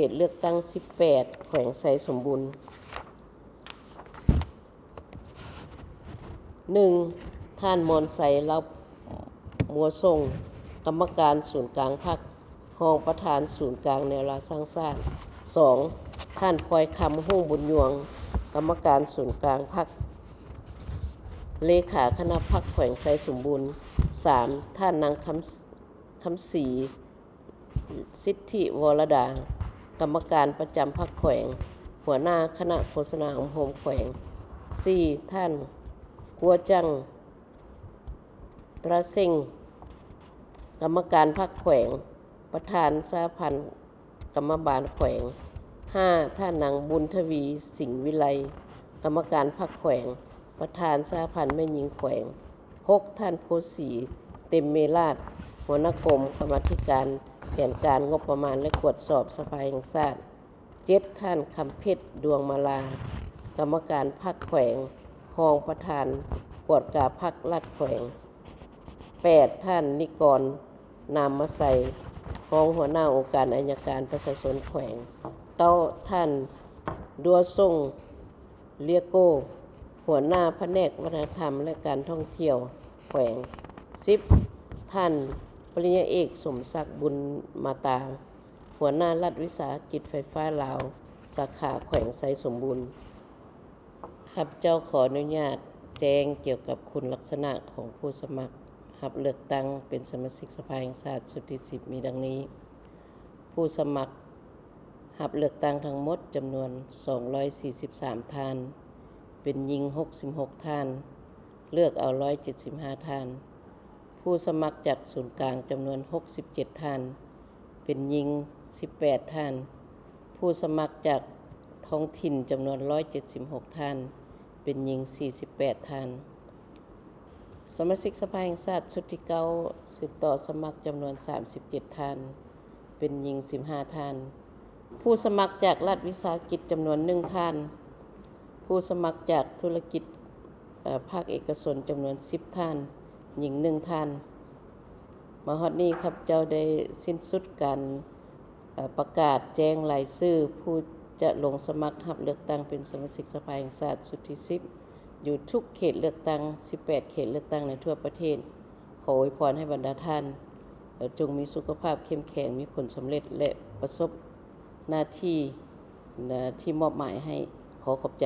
ตเลือกตั้ง18แขวงไสสมบูรณ์ 1. ท่านมนไสรับมัวส่งกรรมการศูนย์กลางพรรครองประธานศูนย์กลางแนวราสร้างชาติ 2. ท่านพลอยคำหุ้งบุญยวงกรรมการศูนย์กลางพรรคเลขาคณะพรรคแขวงไสสมบูรณ์ 3. ท่านนางคำศรีสิทธิวรดากรรมการประจำพรรคแขวงหัวหน้าคณะโฆษณาของโฮมแขวง 4. ท่านกัวจังตราเซิงกรรมการพรรคแขวงประธานสหพันธ์กรรมบาลแขวง 5. ท่านนางบุญทวีสิงห์วิไลกรรมการพรรคแขวงประธานสหพันธ์แม่หญิงแขวง 6. ท่านโพสีเต็มเมราชหัวหน้ากรมกรรมาธิการแผนการงบประมาณและตรวจสอบสภาแห่งชาติ 7. ท่านคำเพชรดวงมาลากรรมการพรรคแขวงรองประธานกวดกาพรรคลาดแขวง 8. ท่านนิกรนามมาใสรองหัวหน้าองค์การอัยการประชาชนแขวง 9. ท่านดัวส่งเลียโกหัวหน้าแผนกวัฒนธรรมและการท่องเที่ยวแขวง 10. ท่านปริญญาเอกสมศักดิ์บุญมาตาหัวหน้ารัฐวิสาหกิจไฟฟ้าลาวสาขาแขวงไสสมบูรณ์ข้าพเจ้าขออนุญาตแจ้งเกี่ยวกับคุณลักษณะของผู้สมัครรับเลือกตั้งเป็นสมาชิกสภาแห่งชาติชุดที่10มีดังนี้ผู้สมัครรับเลือกตั้งทั้งหมดจำนวน243ท่านเป็นหญิง66ท่านเลือกเอา175ท่านผู้สมัครจากศูนย์กลางจำนวน67ท่านเป็นหญิง18ท่านผู้สมัครจากท้องถิ่นจำนวน176ท่านเป็นหญิง48ท่านสมาชิกสภาแห่งชาติชุดที่9สืบต่อสมัครจำนวน37ท่านเป็นหญิง15ท่านผู้สมัครจากรัฐวิสาหกิจจำนวน1ท่านผู้สมัครจากธุรกิจภาคเอกชนจำนวน10ท่านหญิง1ท่านมาฮอดนี้ครับเจ้าได้สิ้นสุดการประกาศแจ้งรายชื่อผู้จะลงสมัครรับเลือกตั้งเป็นสมาชิกสภาแห่งชาติชุดที่10อยู่ทุกเขตเลือกตั้ง18เขตเลือกตั้งในทั่วประเทศขออวยพรให้บรรดาท่านจงมีสุขภาพเข้มแข็งมีผลสำเร็จและประสบหน้าที่ที่มอบหมายให้ขอขอบใจ